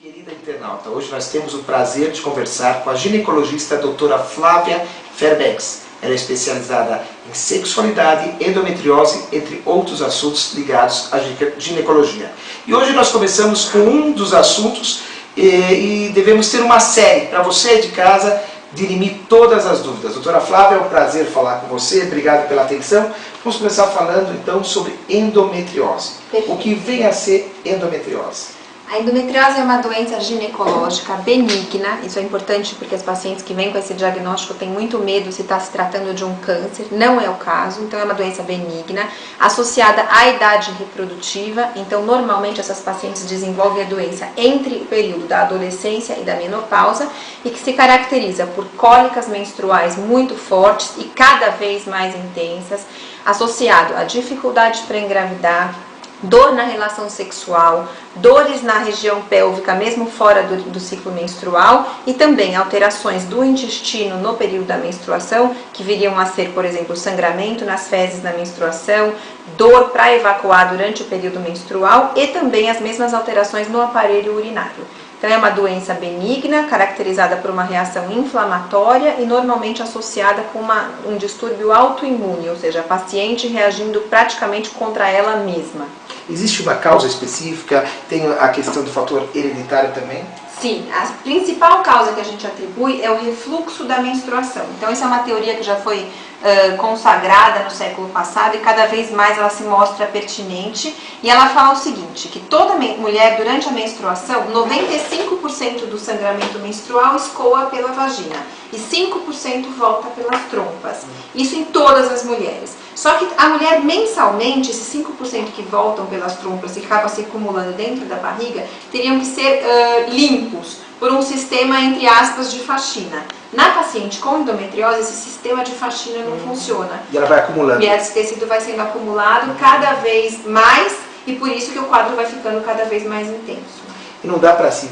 Querida internauta, hoje nós temos o prazer de conversar com a ginecologista doutora Flávia Fairbanks. Ela é especializada em sexualidade, endometriose, entre outros assuntos ligados à ginecologia. E hoje nós começamos com um dos assuntos e devemos ter uma série para você de casa dirimir todas as dúvidas. Doutora Flávia, é um prazer falar com você, obrigado pela atenção. Vamos começar falando então sobre endometriose. Perfeito. O que vem a ser endometriose? A endometriose é uma doença ginecológica benigna. Isso é importante porque as pacientes que vêm com esse diagnóstico têm muito medo se está se tratando de um câncer. Não é o caso, então é uma doença benigna, associada à idade reprodutiva. Então, normalmente, essas pacientes desenvolvem a doença entre o período da adolescência e da menopausa e que se caracteriza por cólicas menstruais muito fortes e cada vez mais intensas, associado à dificuldade para engravidar, dor na relação sexual, dores na região pélvica, mesmo fora do ciclo menstrual, e também alterações do intestino no período da menstruação, que viriam a ser, por exemplo, sangramento nas fezes na menstruação, dor para evacuar durante o período menstrual e também as mesmas alterações no aparelho urinário. Então é uma doença benigna, caracterizada por uma reação inflamatória e normalmente associada com um distúrbio autoimune, ou seja, a paciente reagindo praticamente contra ela mesma. Existe uma causa específica? Tem a questão do fator hereditário também? Sim, a principal causa que a gente atribui é o refluxo da menstruação. Então essa é uma teoria que já foi consagrada no século passado e cada vez mais ela se mostra pertinente. E ela fala o seguinte, que toda mulher durante a menstruação, 95% do sangramento menstrual escoa pela vagina e 5% volta pelas trompas. Isso em todas as mulheres. Só que a mulher mensalmente, esses 5% que voltam pelas trompas e acabam se acumulando dentro da barriga, teriam que ser limpos por um sistema, entre aspas, de faxina. Na paciente com endometriose, esse sistema de faxina não funciona. E ela vai acumulando. E esse tecido vai sendo acumulado cada vez mais e por isso que o quadro vai ficando cada vez mais intenso. E não dá para se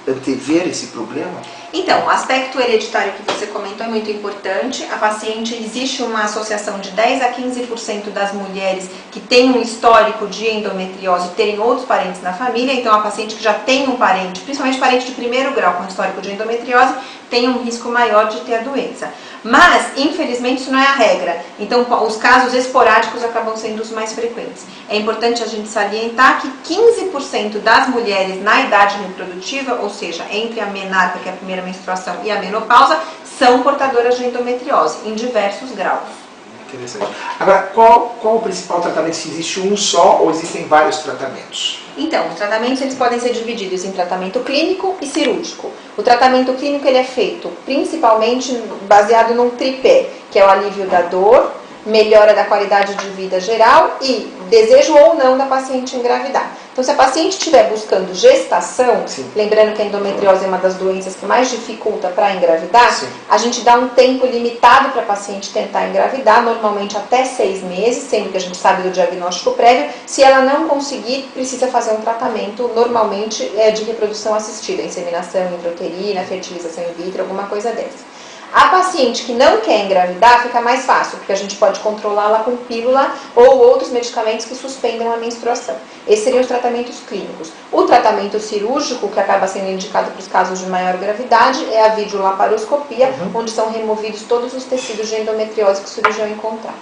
antever esse problema? Então, o aspecto hereditário que você comentou é muito importante. A paciente, existe uma associação de 10 a 15% das mulheres que têm um histórico de endometriose terem outros parentes na família. Então, a paciente que já tem um parente, principalmente parente de primeiro grau com histórico de endometriose, tem um risco maior de ter a doença. Mas, infelizmente, isso não é a regra. Então, os casos esporádicos acabam sendo os mais frequentes. É importante a gente salientar que 15% das mulheres na idade reprodutiva, ou seja, entre a menarca, que é a primeira menstruação, e a menopausa, são portadoras de endometriose, em diversos graus. Interessante. Agora, qual o principal tratamento? Se existe um só ou existem vários tratamentos? Então, os tratamentos eles podem ser divididos em tratamento clínico e cirúrgico. O tratamento clínico ele é feito principalmente baseado num tripé, que é o alívio da dor, melhora da qualidade de vida geral e desejo ou não da paciente engravidar. Então, se a paciente estiver buscando gestação, Sim. lembrando que a endometriose é uma das doenças que mais dificulta para engravidar, Sim. a gente dá um tempo limitado para a paciente tentar engravidar, normalmente até 6 meses, sendo que a gente sabe do diagnóstico prévio. Se ela não conseguir, precisa fazer um tratamento, normalmente de reprodução assistida, inseminação intrauterina, fertilização in vitro, alguma coisa dessa. A paciente que não quer engravidar fica mais fácil, porque a gente pode controlá-la com pílula ou outros medicamentos que suspendam a menstruação. Esses seriam os tratamentos clínicos. O tratamento cirúrgico, que acaba sendo indicado para os casos de maior gravidade, é a videolaparoscopia, onde são removidos todos os tecidos de endometriose que o cirurgião encontrar.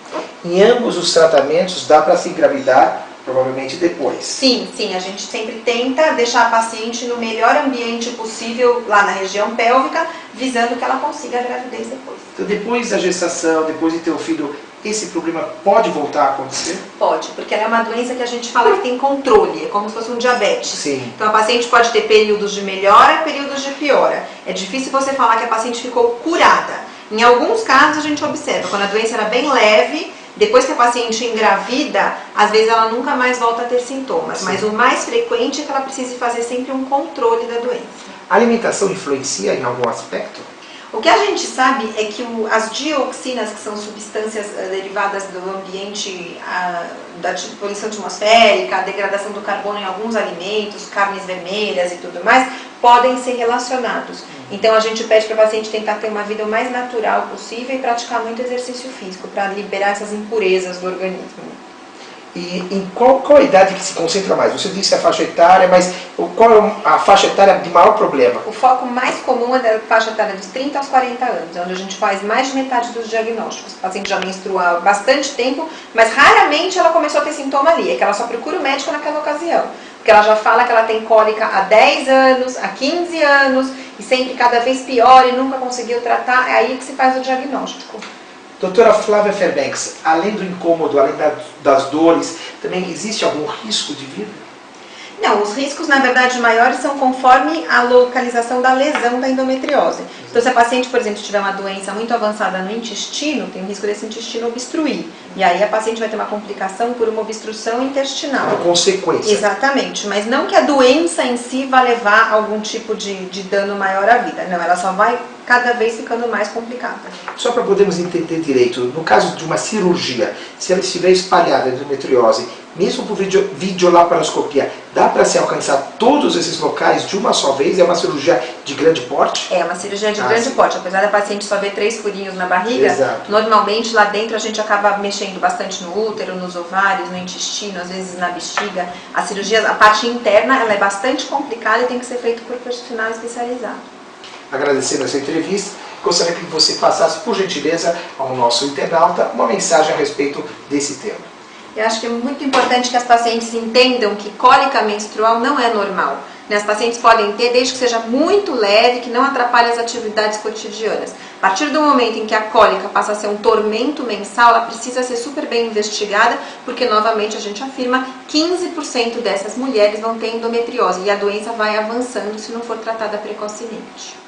Em ambos os tratamentos dá para se engravidar, provavelmente depois. Sim, a gente sempre tenta deixar a paciente no melhor ambiente possível lá na região pélvica, visando que ela consiga a gravidez depois. Então, depois da gestação, depois de ter o filho, esse problema pode voltar a acontecer? Pode, porque ela é uma doença que a gente fala que tem controle, é como se fosse um diabetes. Sim. Então a paciente pode ter períodos de melhora e períodos de piora. É difícil você falar que a paciente ficou curada. Em alguns casos a gente observa, quando a doença era bem leve, depois que a paciente engravida, às vezes ela nunca mais volta a ter sintomas. Sim. Mas o mais frequente é que ela precise fazer sempre um controle da doença. A alimentação influencia em algum aspecto? O que a gente sabe é que as dioxinas, que são substâncias derivadas do ambiente, da poluição atmosférica, a degradação do carbono em alguns alimentos, carnes vermelhas e tudo mais, podem ser relacionados. Então a gente pede para o paciente tentar ter uma vida o mais natural possível e praticar muito exercício físico para liberar essas impurezas do organismo. E em qual a idade que se concentra mais? Você disse a faixa etária, mas qual é a faixa etária de maior problema? O foco mais comum é da faixa etária dos 30 aos 40 anos, onde a gente faz mais de metade dos diagnósticos. O paciente já menstrua há bastante tempo, mas raramente ela começou a ter sintoma ali, é que ela só procura o médico naquela ocasião. Porque ela já fala que ela tem cólica há 10 anos, há 15 anos, e sempre cada vez pior e nunca conseguiu tratar, é aí que se faz o diagnóstico. Doutora Flávia Fairbanks, além do incômodo, além das dores, também existe algum risco de vida? Não, os riscos, na verdade, maiores são conforme a localização da lesão da endometriose. Então, se a paciente, por exemplo, tiver uma doença muito avançada no intestino, tem o risco desse intestino obstruir. E aí a paciente vai ter uma complicação por uma obstrução intestinal. Uma consequência. Exatamente, mas não que a doença em si vá levar a algum tipo de dano maior à vida. Não, ela só vai cada vez ficando mais complicada. Só para podermos entender direito, no caso de uma cirurgia, se ela estiver espalhada, a endometriose, mesmo por videolaparoscopia, dá para se alcançar todos esses locais de uma só vez? É uma cirurgia de grande porte? É uma cirurgia de grande porte. Apesar da paciente só ver 3 furinhos na barriga, exato, normalmente lá dentro a gente acaba mexendo bastante no útero, nos ovários, no intestino, às vezes na bexiga. A cirurgia, a parte interna, ela é bastante complicada e tem que ser feita por profissional especializado. Agradecendo essa entrevista, gostaria que você passasse, por gentileza, ao nosso internauta uma mensagem a respeito desse tema. Eu acho que é muito importante que as pacientes entendam que cólica menstrual não é normal. As pacientes podem ter desde que seja muito leve, que não atrapalhe as atividades cotidianas. A partir do momento em que a cólica passa a ser um tormento mensal, ela precisa ser super bem investigada, porque novamente a gente afirma 15% dessas mulheres vão ter endometriose e a doença vai avançando se não for tratada precocemente.